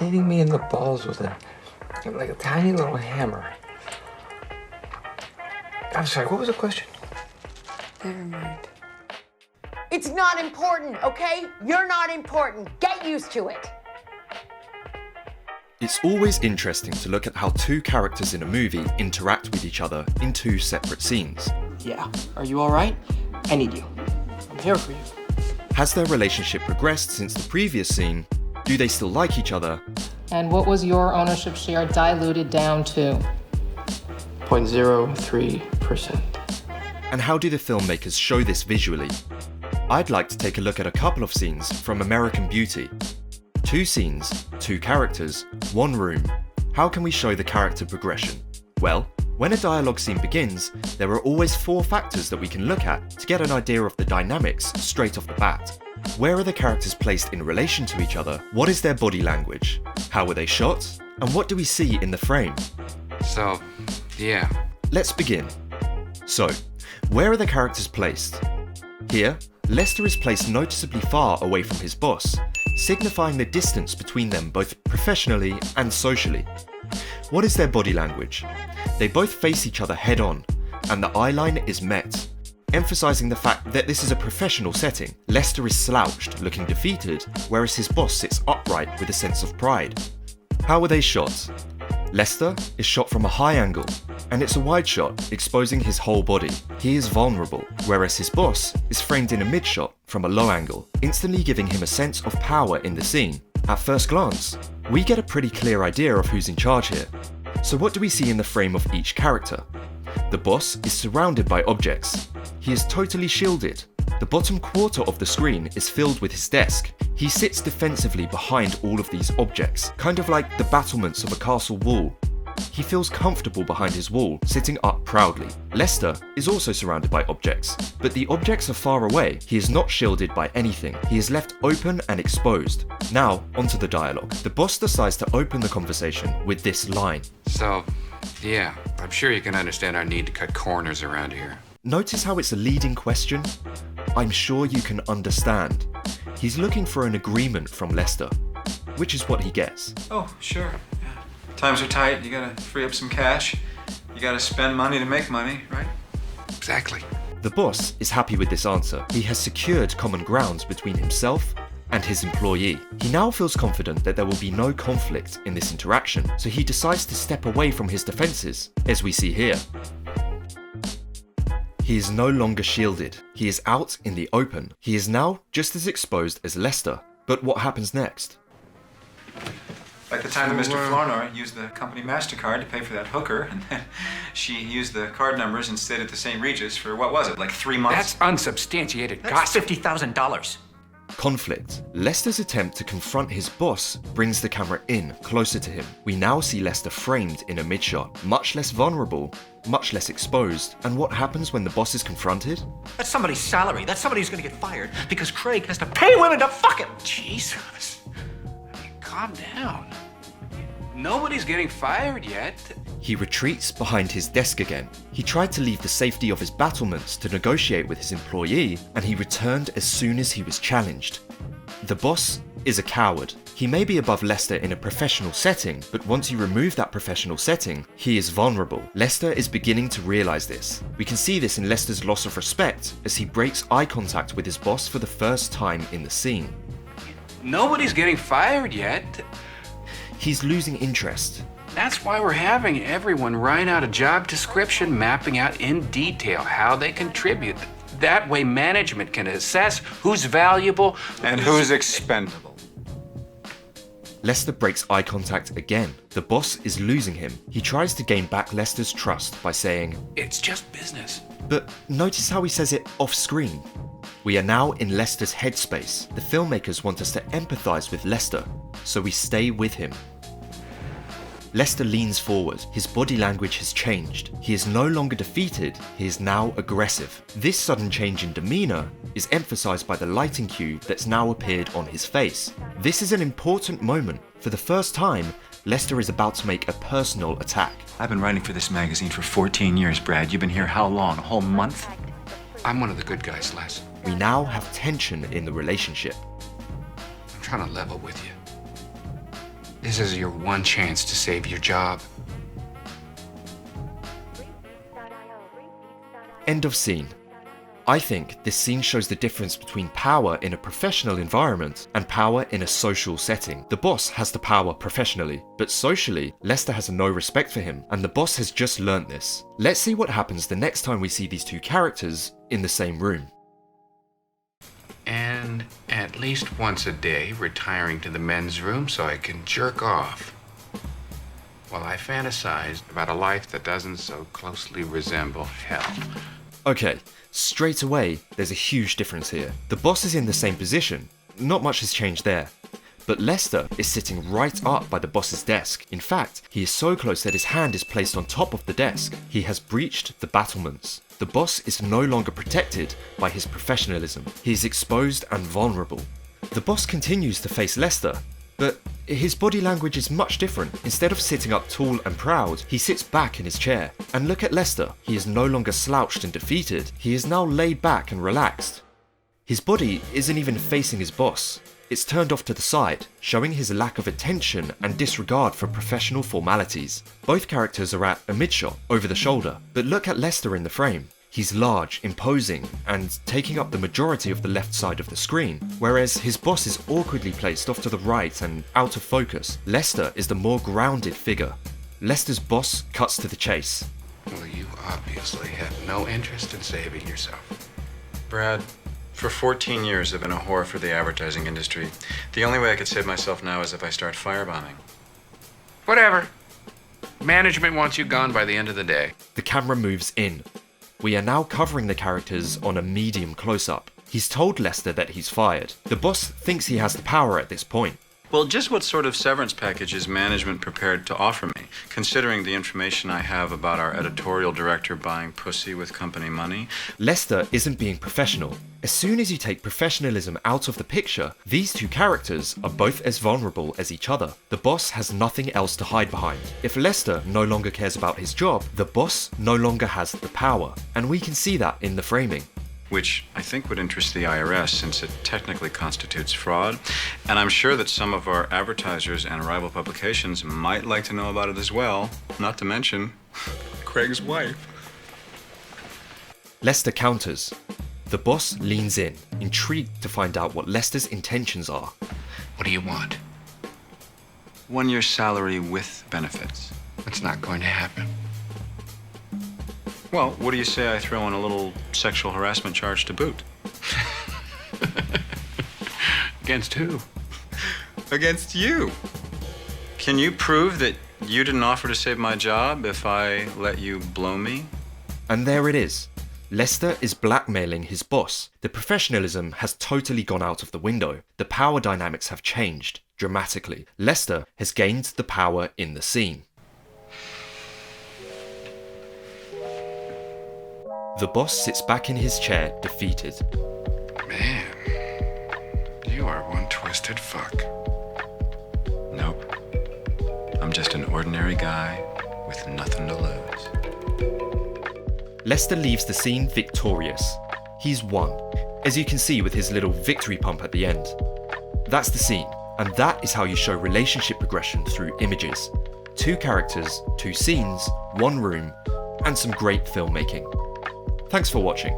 hitting me in the balls with like a tiny little hammer. I'm sorry, what was the question? Never mind. It's not important, okay? You're not important. Get used to it. It's always interesting to look at how two characters in a movie interact with each other in two separate scenes. Yeah, are you alright? I need you. I'm here for you. Has their relationship progressed since the previous scene? Do they still like each other? And what was your ownership share diluted down to? 0.03%. And how do the filmmakers show this visually? I'd like to take a look at a couple of scenes from American Beauty. 2 scenes, 2 characters, 1 room. How can we show the character progression? Well, when a dialogue scene begins, there are always 4 factors that we can look at to get an idea of the dynamics straight off the bat. Where are the characters placed in relation to each other? What is their body language? How are they shot? And what do we see in the frame? So, yeah. Let's begin. So, where are the characters placed? Here, Lester is placed noticeably far away from his boss, signifying the distance between them both professionally and socially. What is their body language? They both face each other head on, and the eye line is met, emphasizing the fact that this is a professional setting. Lester is slouched, looking defeated, whereas his boss sits upright with a sense of pride. How are they shot? Lester is shot from a high angle, and it's a wide shot, exposing his whole body. He is vulnerable, whereas his boss is framed in a mid shot from a low angle, instantly giving him a sense of power in the scene. At first glance, we get a pretty clear idea of who's in charge here. So what do we see in the frame of each character? The boss is surrounded by objects. He is totally shielded. The bottom quarter of the screen is filled with his desk. He sits defensively behind all of these objects, kind of like the battlements of a castle wall. He feels comfortable behind his wall, sitting up proudly. Lester is also surrounded by objects, but the objects are far away. He is not shielded by anything. He is left open and exposed. Now, onto the dialogue. The boss decides to open the conversation with this line. So, yeah, I'm sure you can understand our need to cut corners around here. Notice how it's a leading question? I'm sure you can understand. He's looking for an agreement from Lester, which is what he gets. Oh, sure. Yeah. Times are tight, you gotta free up some cash. You gotta spend money to make money, right? Exactly. The boss is happy with this answer. He has secured common grounds between himself and his employee. He now feels confident that there will be no conflict in this interaction, so he decides to step away from his defenses, as we see here. He is no longer shielded. He is out in the open. He is now just as exposed as Lester. But what happens next? Like the time that Mr. Flournoy used the company MasterCard to pay for that hooker, and then she used the card numbers and stayed at the St. Regis for, what was it, like 3 months? That's unsubstantiated That's gossip. $50,000. Conflict. Lester's attempt to confront his boss brings the camera in, closer to him. We now see Lester framed in a mid-shot, much less vulnerable, much less exposed. And what happens when the boss is confronted? That's somebody's salary. That's somebody who's gonna get fired because Craig has to pay women to fuck him. Jesus. Calm down. Nobody's getting fired yet. He retreats behind his desk again. He tried to leave the safety of his battlements to negotiate with his employee, and he returned as soon as he was challenged. The boss is a coward. He may be above Lester in a professional setting, but once you remove that professional setting, he is vulnerable. Lester is beginning to realize this. We can see this in Lester's loss of respect as he breaks eye contact with his boss for the first time in the scene. Nobody's getting fired yet. He's losing interest. That's why we're having everyone write out a job description mapping out in detail how they contribute. That way management can assess who's valuable And who's expendable. Lester breaks eye contact again. The boss is losing him. He tries to gain back Lester's trust by saying, It's just business. but notice how he says it off screen. We are now in Lester's headspace. The filmmakers want us to empathize with Lester, so we stay with him. Lester leans forward. His body language has changed. He is no longer defeated, he is now aggressive. This sudden change in demeanor is emphasized by the lighting cue that's now appeared on his face. This is an important moment. For the first time, Lester is about to make a personal attack. I've been writing for this magazine for 14 years, Brad. You've been here how long? A whole month? I'm one of the good guys, Les. We now have tension in the relationship. I'm trying to level with you. This is your one chance to save your job. End of scene. I think this scene shows the difference between power in a professional environment and power in a social setting. The boss has the power professionally, but socially, Lester has no respect for him, and the boss has just learnt this. Let's see what happens the next time we see these two characters in the same room. And at least once a day, retiring to the men's room so I can jerk off while I fantasize about a life that doesn't so closely resemble hell. Okay, straight away, there's a huge difference here. The boss is in the same position, not much has changed there. But Lester is sitting right up by the boss's desk. In fact, he is so close that his hand is placed on top of the desk. He has breached the battlements. The boss is no longer protected by his professionalism. He is exposed and vulnerable. The boss continues to face Lester, but his body language is much different. Instead of sitting up tall and proud, he sits back in his chair. And look at Lester. He is no longer slouched and defeated. He is now laid back and relaxed. His body isn't even facing his boss. It's turned off to the side, showing his lack of attention and disregard for professional formalities. Both characters are at a mid-shot, over the shoulder, but look at Lester in the frame. He's large, imposing, and taking up the majority of the left side of the screen, whereas his boss is awkwardly placed off to the right and out of focus. Lester is the more grounded figure. Lester's boss cuts to the chase. Well, you obviously have no interest in saving yourself. Brad, for 14 years I've been a whore for the advertising industry. The only way I could save myself now is if I start firebombing. Whatever. Management wants you gone by the end of the day. The camera moves in. We are now covering the characters on a medium close-up. He's told Lester that he's fired. The boss thinks he has the power at this point. Well, just what sort of severance package is management prepared to offer me, considering the information I have about our editorial director buying pussy with company money? Lester isn't being professional. As soon as you take professionalism out of the picture, these two characters are both as vulnerable as each other. The boss has nothing else to hide behind. If Lester no longer cares about his job, the boss no longer has the power. And we can see that in the framing. Which I think would interest the IRS since it technically constitutes fraud. And I'm sure that some of our advertisers and rival publications might like to know about it as well, not to mention Craig's wife. Lester counters. The boss leans in, intrigued to find out what Lester's intentions are. What do you want? 1 year's salary with benefits. It's not going to happen. Well, what do you say I throw in a little sexual harassment charge to boot? Against who? Against you. Can you prove that you didn't offer to save my job if I let you blow me? And there it is. Lester is blackmailing his boss. The professionalism has totally gone out of the window. The power dynamics have changed dramatically. Lester has gained the power in the scene. The boss sits back in his chair, defeated. Man, you are one twisted fuck. Nope. I'm just an ordinary guy with nothing to lose. Lester leaves the scene victorious. He's won, as you can see with his little victory pump at the end. That's the scene, and that is how you show relationship progression through images. 2 characters, 2 scenes, 1 room, and some great filmmaking. Thanks for watching.